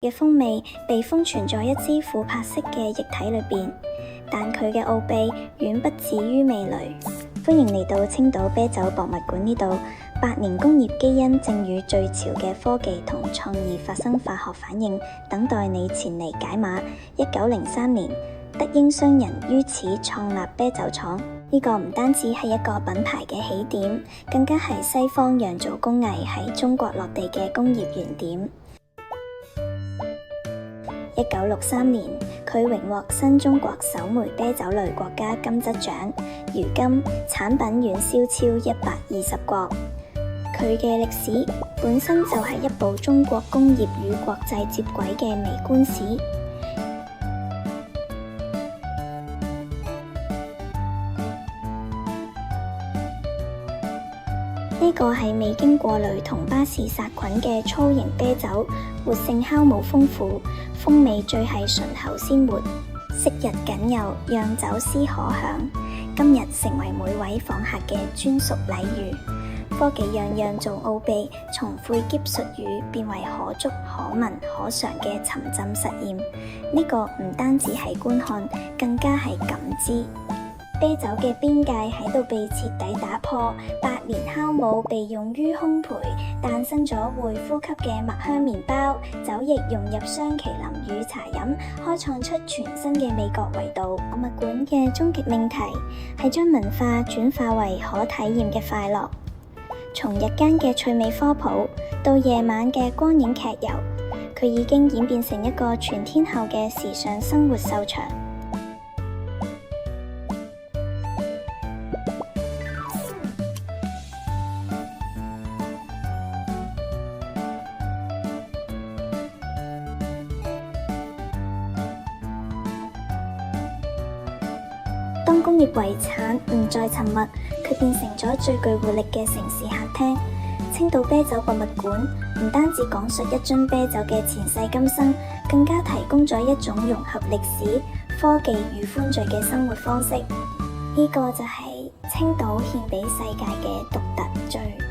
嘅風味被封存在一支琥珀色嘅液體裏邊，但佢嘅奧秘遠不止於味蕾。歡迎嚟到青島啤酒博物館呢度，100年工業基因正與最潮嘅科技同創意發生化學反應，等待你前嚟解碼。1903年，德英商人於此創立啤酒廠，呢個唔單止係一個品牌嘅起點，更加係西方釀造工藝喺中國落地嘅工業原點。1963年，佢榮獲新中國首枚啤酒類國家金質獎，如今產品遠銷超120國。佢嘅歷史本身就係一部中國工業與國際接軌嘅微觀史。呢個係未經過濾同巴氏殺菌嘅粗型啤酒，活性酵母豐富，風味最係醇厚鮮活，昔日僅有，釀酒師可享，今日成為每位訪客嘅專屬禮遇。科技樣樣做奧秘，從晦澀術語變為可觸可聞可嘗嘅沉浸實驗。呢個唔單止係觀看，更加係感知。啤酒嘅邊界喺度被徹底打破，百年酵母被用於烘焙，誕生咗會呼吸嘅麥香麵包，酒液融入雙麒麟與茶飲，開創出全新嘅味覺維度。博物館嘅終極命題係將文化轉化為可體驗嘅快樂，從日間嘅趣味科普到夜晚嘅光影劇遊，佢已經演變成一個全天候嘅時尚生活秀場。當工業遺產唔再沉默，佢變成咗最具活力嘅城市客廳。青島啤酒博物館唔單止講述一樽啤酒嘅前世今生，更加提供咗一種融合歷史、科技與歡聚嘅生活方式。呢個就係青島獻俾世界嘅獨特最。